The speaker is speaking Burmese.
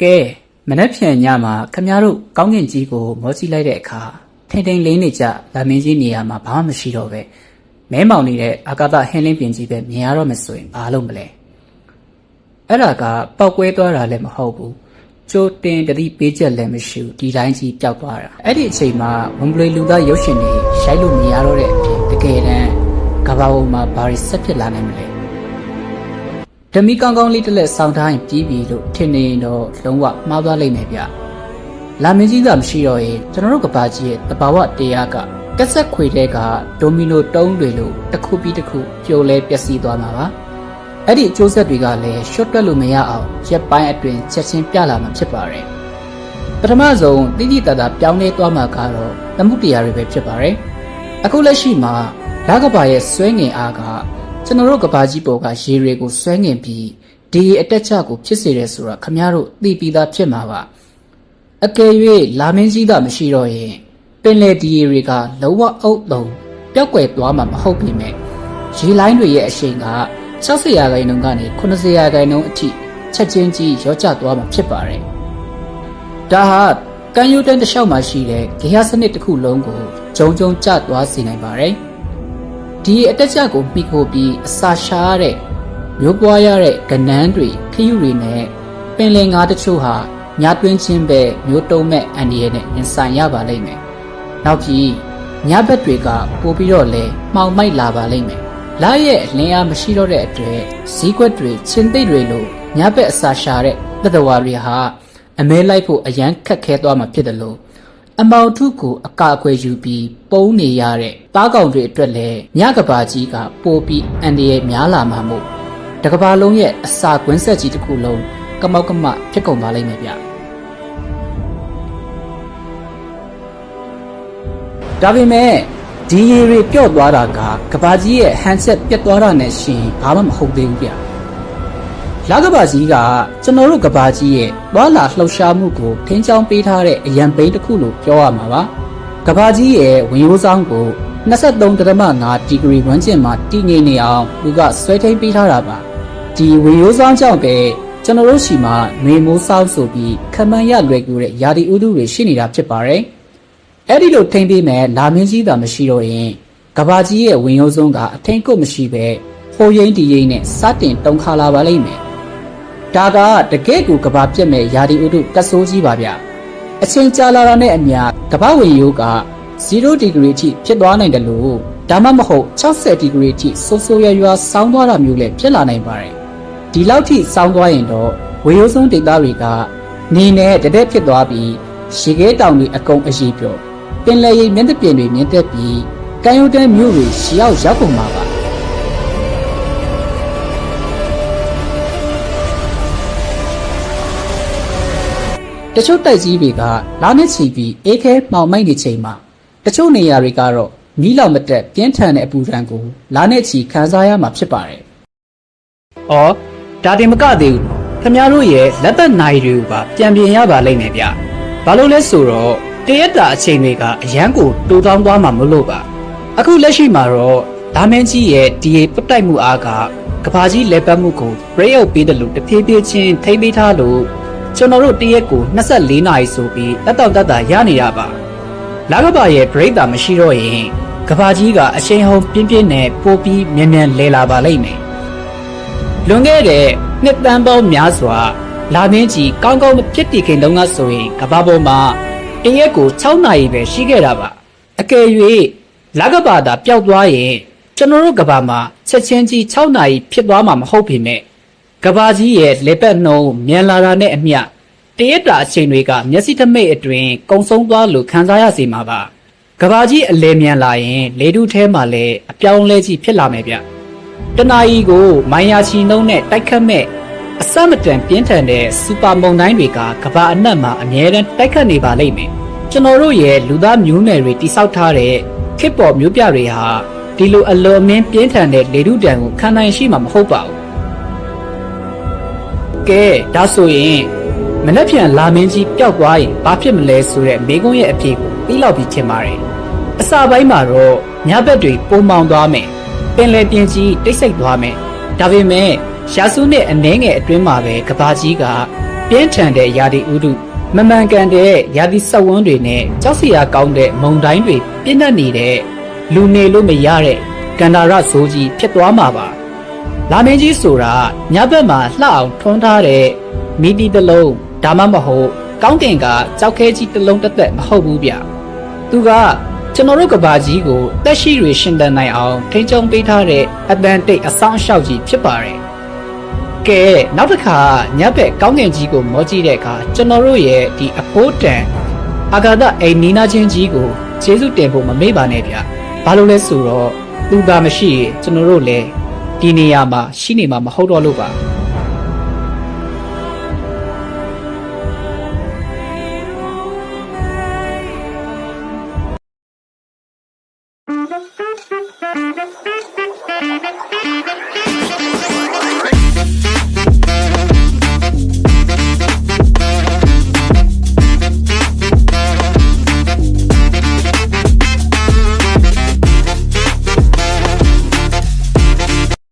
ကဲမနှက်ဖြန်ညမှာခမရတို့ကောင်းကင်ကြီးကိုမောကြည့်လိုက်တဲ့အခါထိန်ထိန်လေးနေကြလာမင်းကြီးနေရာမှာဘာမှမရှိတော့ပဲမဲမောင်နေတဲ့အာကာသဟင်းလင်းပြင်ကြီးပဲမြင်ရတော့မှဆိုရင်ဘာလုပ်မလဲအဲ့ဒါကပောက်ကွဲသွားတာလည်းမဟုတ်ဘူးကျိုးတင်တတိပေးချက်လည်းမရှိဘူးဒီတိုင်းကြီးပျောက်သွားတာအဲ့ဒီအချိန်မှာဝန်ပလွေလူသားရုပ်ရှင်တွေရိုက်လို့မရတော့တဲ့အပြင်တကယ်တမ်းကဘာပေါ်မှာဘာတွေဆက်ဖြစ်လာနိုင်မလဲဓမီကောင်းကောင်းလေးတစ်လက်ဆောင်းထားရင်ပြီးပြီလို့ထင်နေတော့လုံးဝမှားသွားလိမ့်မယ်ဗျလာမင်းကြီးကမရှိတော့ရင်ကျွန်တော်တို့ကဘာကြီးရဲ့တဘာဝတရားကကက်ဆက်ခွေတဲ့ကဒိုမီနိုတုံးတွေလို့တစ်ခုပြီးတစ်ခုပြိုလဲပျက်စီးသွားမှာပါအဲ့ဒီအကျိုးဆက်တွေကလည်းရှော့တွက်လို့မရအောင်ရက်ပိုင်းအတွင်းချက်ချင်းပြလာမှာဖြစ်ပါတယ်ပထမဆုံးတိတိတတ်တာပြောင်းလဲသွားမှာကတော့သမှုတရားတွေပဲဖြစ်ပါတယ်အခုလက်ရှိမှာလာကဘာရဲ့ဆွဲငင်အားကကျွန်တော်တို့ကဘာကြီးပေါ်ကရေတွေကိုဆွဲငင်ပြီးဒီအတက်ချကိုဖြစ်စေတယ်ဆိုတာခမည်းတော်သိပြီးသားဖြစ်မှာပါအကယ်၍လာမင်းကြီးကမရှိတော့ရင်ပင်လေဒီရေတွေကလုံးဝအုပ်လုံးပျောက်ကွယ်သွားမှာမဟုတ်ပြီမဲ့ရေလိုင်းတွေရဲ့အရှိန်က60ရာခိုင်နှုန်းကနေ90ရာခိုင်နှုန်းအထိချက်ချင်းကြီးရောကျသွားမှာဖြစ်ပါတယ်ဒါဟာကံယူတန်းတစ်လျှောက်မှာရှိတဲ့ဂေဟစနစ်တစ်ခုလုံးကိုဂျုံဂျုံကျသွားစေနိုင်ပါတယ်ဒီအတက်ကြကိုမှီခိုပြီးအစာရှာရတဲ့မျိုးပွားရတဲ့ကနန်းတွေခရုတွေနဲ့ပင်လယ်ငါးတချို့ဟာညတွင်းချင်းပဲမျိုးတုံးမဲ့အန်ဒီရဲ့နဲ့ရင်ဆိုင်ရပါလိမ့်မယ်။နောက်ပြီးညဘက်တွေကပိုပြီးတော့လဲမှောင်မိုက်လာပါလိမ့်မယ်။လာရဲ့အလင်းအားမရှိတော့တဲ့အတွက်ဈေးကွက်တွေချင်းသိပ်တွေလို့ညဘက်အစာရှာတဲ့သတ္တဝါတွေဟာအမဲလိုက်ဖို့အရန်ခက်ခဲသွားမှာဖြစ်တယ်လို့အမောင်ထုကိုအကာအကွယ်ယူပြီးပုံနေရတဲ့သားကောင်တွေအတွက်လည်းညကဘာကြီးကပိုပြီးအန်ဒီရဲ့များလာမှာမို့တကဘာလုံးရဲ့အစာကွင်းဆက်ကြီးတစ်ခုလုံးကမောက်ကမဖြစ်ကုန်ပါလိမ့်မယ်ဗျဒါပေမဲ့ဒီရေတွေပျော့သွားတာကကဘာကြီးရဲ့ဟန်ချက်ပြတ်သွားတာနဲ့ရှင်ဘာမှမဟုတ်သေးဘူးဗျလာကဘာကြီးကကျွန်တော်တို့ကဘာကြီးရဲ့သွားလာလှုပ်ရှားမှုကိုထိန်းချောင်းပေးထားတဲ့အရန်ပိန်းတစ်ခုလို့ပြောရမှာပါကဘာကြီးရဲ့ဝင်ရိုးဆောင်ကို23.5ဒီဂရီဝန်းကျင်မှာတည်ငြိမ်နေအောင်သူကဆွဲထိန်းပေးထားတာပါဒီဝင်ရိုးဆောင်ကြောင့်ပဲကျွန်တော်တို့ရှိမှာနေမိုးဆောင်ဆိုပြီးခမန်းရလွယ်ကူတဲ့ယာဒီဥတုတွေရှိနေတာဖြစ်ပါတယ်အဲ့ဒီလိုထိန်းပေးမယ်လာမင်းကြီးသာမရှိတော့ရင်ကဘာကြီးရဲ့ဝင်ရိုးဆုံးကအထင်ကိုမရှိပဲဟိုရင်ဒီရင်နဲ့စတင်တုံခါလာပါလိမ့်မယ်ဒါကတကယ့်ကိုကဘာပြက်မဲ့ယာဒီဥတုတက်ဆိုးကြီးပါဗျအချိန်ကြာလာတာနဲ့အမျှကဘာဝင်ရိုးက0ဒီဂရီအထိဖြစ်သွားနိုင်တယ်လို့ဒါမှမဟုတ်60ဒီဂရီအထိဆိုးဆိုးရွားရွားဆောင်းသွားတာမျိုးလည်းဖြစ်လာနိုင်ပါတယ်ဒီလောက်ထိဆောင်းသွားရင်တော့ဝေရိုးဆုံးဒေသတွေကနေနဲ့တတဲ့ဖြစ်သွားပြီးရေခဲတောင်တွေအကုန်အရှိပြော့ပင်လယ်ရိပ်မြင့်တဲ့ပြင်တွေမြင့်တက်ပြီးကမ်းရိုးတန်းမြို့တွေရှေ့ရောက်ကုန်မှာပါတချို့တိုက်ကြီးတွေကလာနဲ့ချီပြီးအေးခဲမှောင်မိုက်နေချိန်မှာတချို့နေရာတွေကတော့မီးလောင်မတက်ပြင်းထန်တဲ့အပူဒဏ်ကိုလာနဲ့ချီခံစားရမှာဖြစ်ပါတယ်။အော်ဒါတင်မကသေးဘူး။ခင်ဗျားတို့ရဲ့လက်သက်နိုင်တွေကပြန်ပြင်ရပါလိမ့်မယ်ဗျ။ဘာလို့လဲဆိုတော့တရက်တာအချိန်တွေကအရန်ကိုတိုးတောင်းသွားမှာမလို့ပါ။အခုလက်ရှိမှာတော့ဒါမင်းကြီးရဲ့ဒီပတိုက်မှုအားကကဘာကြီးလဲပတ်မှုကို break out ပေးတယ်လို့တဖြည်းဖြည်းချင်းထိမ့်ပေးထားလို့ကျွန်တော်တို့တရက်ကို24နာရီဆိုပြီးတက်တောက်တက်တာရနေတာပါလာကဘာရဲ့ break တာမရှိတော့ရင်ကဘာကြီးကအချိန်ဟုန်ပြင်းပြင်းနဲ့ပိုပြီးမြန်မြန်လဲလာပါလိမ့်မယ်လွန်ခဲ့တဲ့နှစ်တန်းပေါင်းများစွာလာမင်းကြီးကောင်းကောင်းမဖြစ်တည်ခင်တုန်းကဆိုရင်ကဘာပေါ်မှာတရက်ကို6နာရီပဲရှိခဲ့တာပါအကယ်၍လာကဘာတာပျောက်သွားရင်ကျွန်တော်တို့ကဘာမှာချက်ချင်းကြီး6နာရီဖြစ်သွားမှာမဟုတ်ပေမဲ့ကဘာကြီးရဲ့လေပတ်နှုံးမြန်လာတာနဲ့အမျှတရက်တာအချိန်တွေကမျက်စိထမိတ်အတွင်းကုံဆုံးသွားလို့ခံစားရစေမှာပါကဘာကြီးအလဲမြန်လာရင်လေထုထဲမှာလည်းအပြောင်းလဲကြီးဖြစ်လာမယ်ဗျတနာရီကိုမိုင်ယာချီနှုံးနဲ့တိုက်ခတ်မဲ့အစမတန်ပြင်းထန်တဲ့စူပါမုန်တိုင်းတွေကကဘာအနက်မှာအမြဲတမ်းတိုက်ခတ်နေပါလိမ့်မယ်ကျွန်တော်တို့ရဲ့လူသားမျိုးနွယ်တွေတိဆောက်ထားတဲ့ခစ်ပေါ်မျိုးပြတွေဟာဒီလိုအလွန်အမင်းပြင်းထန်တဲ့လေထုဒဏ်ကိုခံနိုင်ရှိမှာမဟုတ်ပါဘူးကဲဒါဆိုရင်မနှက်ပြန်လာမင်းကြီးပျောက်သွားရင်ဘာဖြစ်မလဲဆိုတဲ့မိကုံးရဲ့အဖြေကိုပြီးလောက်ပြီးထင်ပါတယ်အစပိုင်းမှာတော့ညဘက်တွေပုံမောင်သွားမယ်ပင်လယ်ပြင်ကြီးတိတ်ဆိတ်သွားမယ်ဒါပေမဲ့ရာစုနှစ်အနည်းငယ်အတွင်းမှာပဲကဘာကြီးက ပြင်းထန်တဲ့ရာသီဥတုမမှန်ကန်တဲ့ရာသီစက်ဝန်းတွေနဲ့ကြောက်စရာကောင်းတဲ့မုန်တိုင်းတွေပြည့်နှက်နေတဲ့လူနေလို့မရတဲ့ကန္တာရဇိုးကြီးဖြစ်သွားမှာပါလာမင်းကြီးဆိုတာညဘက်မှာလှအောင်ထွန်းထားတဲ့မီတီတစ်လုံးဒါမှမဟုတ်ကောင်းကင်ကကြောက်ခဲကြီးတစ်လုံးတစ်သက်မဟုတ်ဘူးဗျသူကကျွန်တော်တို့ကဘာကြီးကိုတက်ရှိတွေရှင်သန်နိုင်အောင်ထိန်းချုပ်ပေးထားတဲ့အတန်တိတ်အဆောင်အရှောက်ကြီးဖြစ်ပါတယ်ကဲနောက်တစ်ခါညဘက်ကောင်းကင်ကြီးကိုမောကြည့်တဲ့အခါကျွန်တော်တို့ရဲ့ဒီအဖိုးတန်အာကာသအိမ်နီနာချင်းကြီးကိုကျေးဇူးတင်ဖို့မမေ့ပါနဲ့ဗျဘာလို့လဲဆိုတော့သူသာမရှိရင်ကျွန်တော်တို့လည်းဒီနေရာမှာရှိနေမှာမဟုတ်တော့လို့ပါ